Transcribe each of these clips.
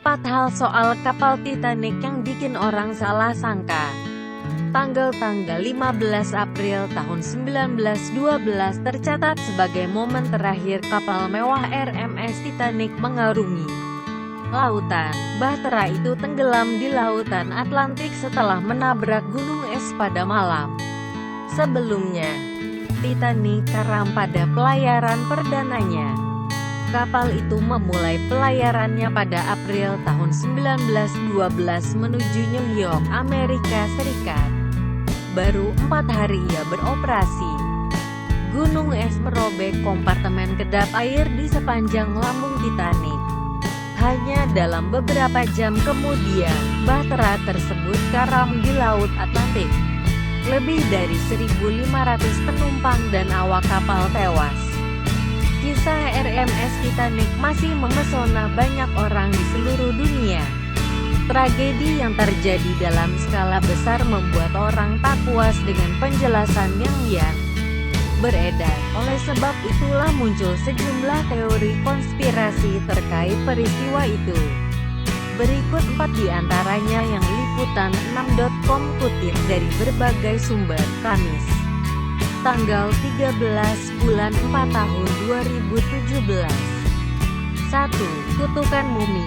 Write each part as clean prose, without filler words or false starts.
4 hal soal kapal Titanic yang bikin orang salah sangka. Tanggal 15 April tahun 1912 tercatat sebagai momen terakhir kapal mewah RMS Titanic mengarungi lautan. Bahtera itu tenggelam di lautan Atlantik setelah menabrak gunung es pada malam sebelumnya. Titanic karam pada pelayaran perdananya. Kapal itu memulai pelayarannya pada April tahun 1912 menuju New York, Amerika Serikat. Baru 4 hari ia beroperasi. Gunung es merobek kompartemen kedap air di sepanjang lambung Titanic. Hanya dalam beberapa jam kemudian, bahtera tersebut karam di Laut Atlantik. Lebih dari 1.500 penumpang dan awak kapal tewas. Kisah RMS Titanic masih memesona banyak orang di seluruh dunia. Tragedi yang terjadi dalam skala besar membuat orang tak puas dengan penjelasan yang beredar. Oleh sebab itulah muncul sejumlah teori konspirasi terkait peristiwa itu. Berikut 4 di antaranya yang Liputan6.com kutip dari berbagai sumber, Kamis tanggal 13 bulan 4 tahun 2017. 1. Kutukan mumi.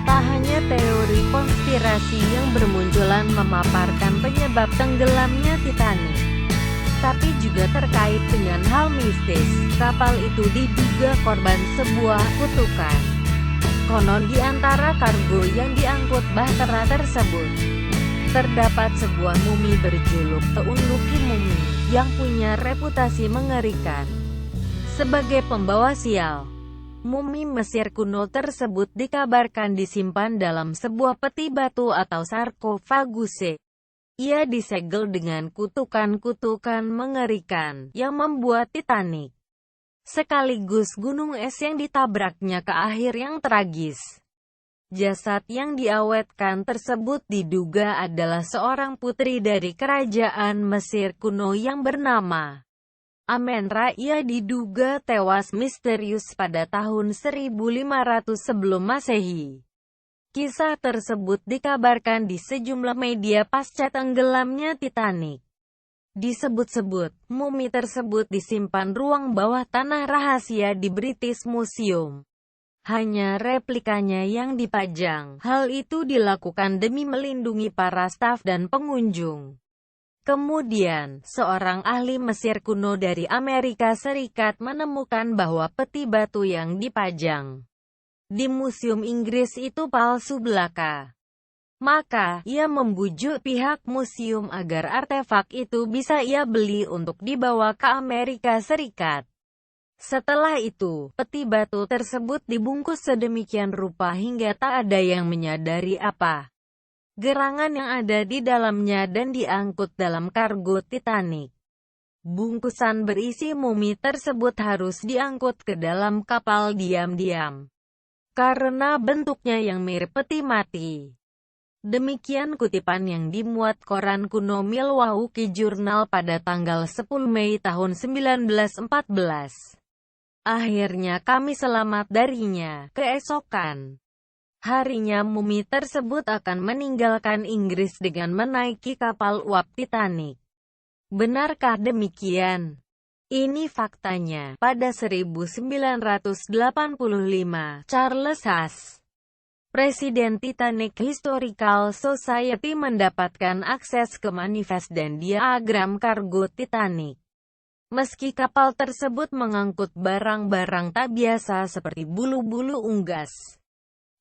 Tak hanya teori konspirasi yang bermunculan memaparkan penyebab tenggelamnya Titanic, tapi juga terkait dengan hal mistis. Kapal itu diduga korban sebuah kutukan. Konon di antara kargo yang diangkut bahtera tersebut terdapat sebuah mumi berjuluk Teunluki Mumi, yang punya reputasi mengerikan sebagai pembawa sial. Mumi Mesir kuno tersebut dikabarkan disimpan dalam sebuah peti batu atau sarkofagus. Ia disegel dengan kutukan-kutukan mengerikan yang membuat Titanic sekaligus gunung es yang ditabraknya ke akhir yang tragis. Jasad yang diawetkan tersebut diduga adalah seorang putri dari kerajaan Mesir kuno yang bernama Amenra. Ia diduga tewas misterius pada tahun 1500 sebelum Masehi. Kisah tersebut dikabarkan di sejumlah media pasca tenggelamnya Titanic. Disebut-sebut, mumi tersebut disimpan ruang bawah tanah rahasia di British Museum. Hanya replikanya yang dipajang. Hal itu dilakukan demi melindungi para staf dan pengunjung. Kemudian, seorang ahli Mesir kuno dari Amerika Serikat menemukan bahwa peti batu yang dipajang di Museum Inggris itu palsu belaka. Maka, ia membujuk pihak museum agar artefak itu bisa ia beli untuk dibawa ke Amerika Serikat. Setelah itu, peti batu tersebut dibungkus sedemikian rupa hingga tak ada yang menyadari apa gerangan yang ada di dalamnya dan diangkut dalam kargo Titanic. Bungkusan berisi mumi tersebut harus diangkut ke dalam kapal diam-diam karena bentuknya yang mirip peti mati. Demikian kutipan yang dimuat koran kuno Milwaukee Journal pada tanggal 10 Mei tahun 1914. Akhirnya kami selamat darinya. Keesokan harinya mumi tersebut akan meninggalkan Inggris dengan menaiki kapal uap Titanic. Benarkah demikian? Ini faktanya. Pada 1985, Charles Haas, Presiden Titanic Historical Society, mendapatkan akses ke manifest dan diagram kargo Titanic. Meski kapal tersebut mengangkut barang-barang tak biasa seperti bulu-bulu unggas,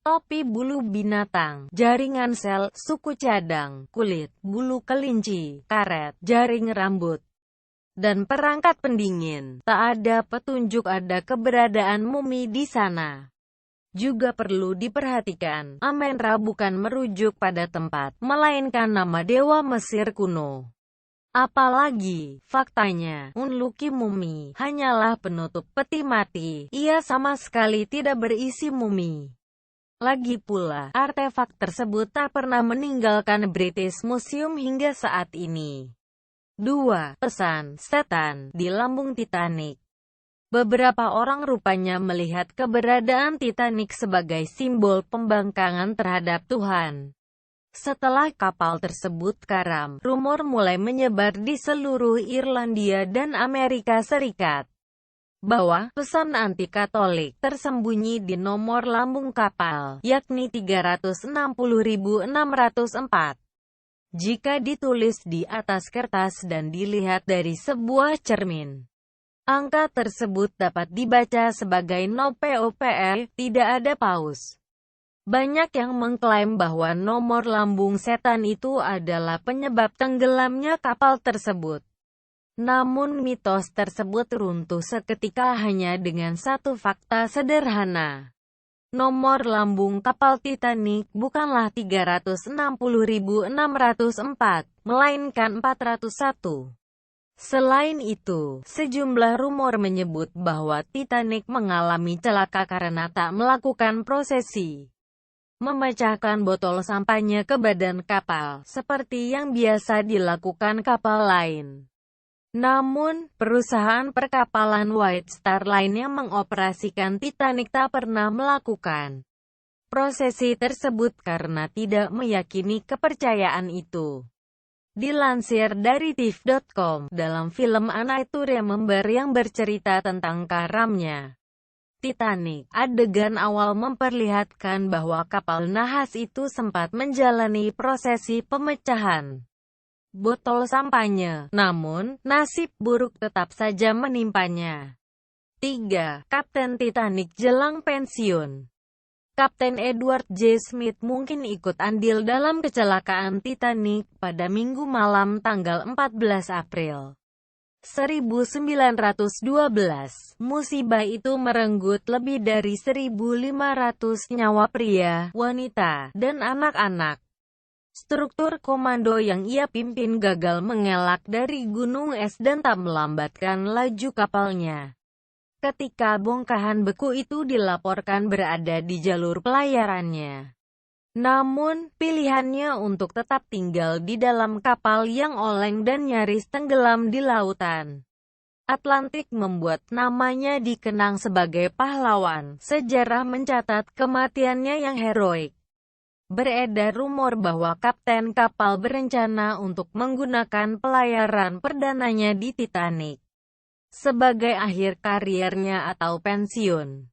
topi bulu binatang, jaringan sel, suku cadang, kulit, bulu kelinci, karet, jaring rambut, dan perangkat pendingin, tak ada petunjuk ada keberadaan mumi di sana. Juga perlu diperhatikan, Amenra bukan merujuk pada tempat, melainkan nama dewa Mesir kuno. Apalagi, faktanya, Unluki Mumi hanyalah penutup peti mati. Ia sama sekali tidak berisi mumi. Lagi pula, artefak tersebut tak pernah meninggalkan British Museum hingga saat ini. 2. Pesan setan di lambung Titanic. Beberapa orang rupanya melihat keberadaan Titanic sebagai simbol pembangkangan terhadap Tuhan. Setelah kapal tersebut karam, rumor mulai menyebar di seluruh Irlandia dan Amerika Serikat bahwa pesan anti-Katolik tersembunyi di nomor lambung kapal, yakni 360.604. Jika ditulis di atas kertas dan dilihat dari sebuah cermin, angka tersebut dapat dibaca sebagai NOPOPL, tidak ada paus. Banyak yang mengklaim bahwa nomor lambung setan itu adalah penyebab tenggelamnya kapal tersebut. Namun mitos tersebut runtuh seketika hanya dengan satu fakta sederhana. Nomor lambung kapal Titanic bukanlah 360.604, melainkan 401. Selain itu, sejumlah rumor menyebut bahwa Titanic mengalami celaka karena tak melakukan prosesi memecahkan botol sampahnya ke badan kapal, seperti yang biasa dilakukan kapal lain. Namun, perusahaan perkapalan White Star Line yang mengoperasikan Titanic tak pernah melakukan prosesi tersebut karena tidak meyakini kepercayaan itu. Dilansir dari TIFF.com, dalam film A Night to Remember yang bercerita tentang karamnya Titanic, adegan awal memperlihatkan bahwa kapal nahas itu sempat menjalani prosesi pemecahan botol sampahnya, namun, nasib buruk tetap saja menimpanya. 3. Kapten Titanic jelang pensiun. Kapten Edward J. Smith mungkin ikut andil dalam kecelakaan Titanic pada Minggu malam tanggal 14 April 1912. Musibah itu merenggut lebih dari 1.500 nyawa pria, wanita, dan anak-anak. Struktur komando yang ia pimpin gagal mengelak dari gunung es dan tak melambatkan laju kapalnya. Ketika bongkahan beku itu dilaporkan berada di jalur pelayarannya. Namun, pilihannya untuk tetap tinggal di dalam kapal yang oleng dan nyaris tenggelam di lautan Atlantik membuat namanya dikenang sebagai pahlawan. Sejarah mencatat kematiannya yang heroik. Beredar rumor bahwa kapten kapal berencana untuk menggunakan pelayaran perdananya di Titanic sebagai akhir karirnya atau pensiun.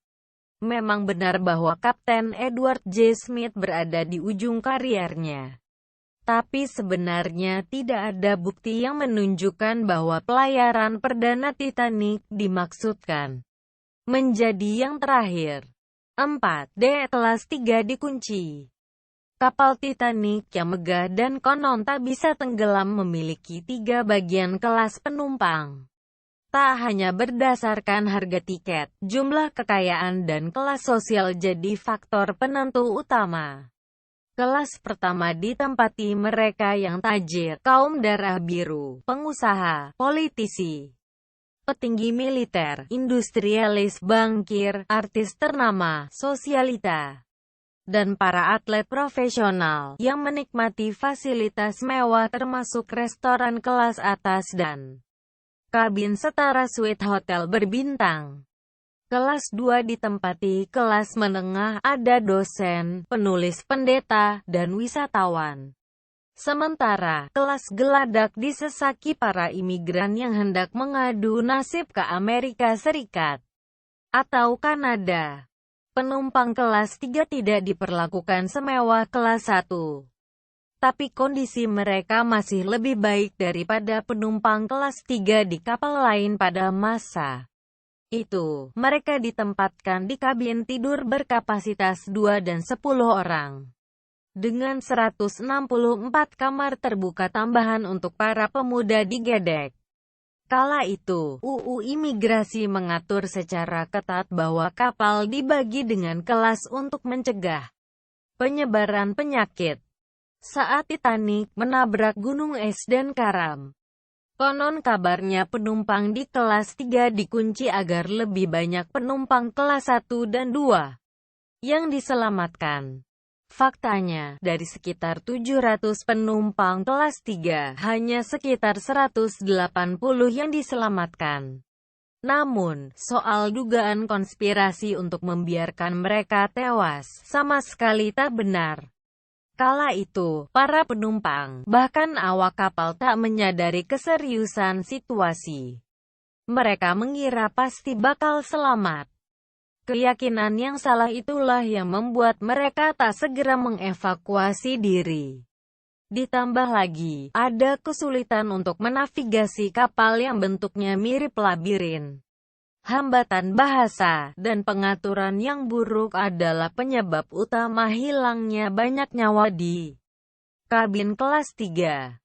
Memang benar bahwa Kapten Edward J. Smith berada di ujung karirnya. Tapi sebenarnya tidak ada bukti yang menunjukkan bahwa pelayaran perdana Titanic dimaksudkan menjadi yang terakhir. 4. D. Kelas 3 dikunci. Kapal Titanic yang megah dan konon tak bisa tenggelam memiliki 3 bagian kelas penumpang. Tak hanya berdasarkan harga tiket, jumlah kekayaan dan kelas sosial jadi faktor penentu utama. Kelas pertama ditempati mereka yang tajir, kaum darah biru, pengusaha, politisi, petinggi militer, industrialis, bankir, artis ternama, sosialita, dan para atlet profesional yang menikmati fasilitas mewah termasuk restoran kelas atas dan kabin setara suite hotel berbintang. Kelas 2 ditempati kelas menengah, ada dosen, penulis, pendeta, dan wisatawan. Sementara, kelas geladak disesaki para imigran yang hendak mengadu nasib ke Amerika Serikat atau Kanada. Penumpang kelas 3 tidak diperlakukan semewah kelas 1. Tapi kondisi mereka masih lebih baik daripada penumpang kelas 3 di kapal lain pada masa itu. Mereka ditempatkan di kabin tidur berkapasitas 2 dan 10 orang. Dengan 164 kamar terbuka tambahan untuk para pemuda di Gedek. Kala itu, UU Imigrasi mengatur secara ketat bahwa kapal dibagi dengan kelas untuk mencegah penyebaran penyakit. Saat Titanic menabrak gunung es dan karam, konon kabarnya penumpang di kelas 3 dikunci agar lebih banyak penumpang kelas 1 dan 2 yang diselamatkan. Faktanya, dari sekitar 700 penumpang kelas 3, hanya sekitar 180 yang diselamatkan. Namun, soal dugaan konspirasi untuk membiarkan mereka tewas, sama sekali tak benar. Kala itu, para penumpang, bahkan awak kapal tak menyadari keseriusan situasi. Mereka mengira pasti bakal selamat. Keyakinan yang salah itulah yang membuat mereka tak segera mengevakuasi diri. Ditambah lagi, ada kesulitan untuk menavigasi kapal yang bentuknya mirip labirin. Hambatan bahasa, dan pengaturan yang buruk adalah penyebab utama hilangnya banyak nyawa di kabin kelas 3.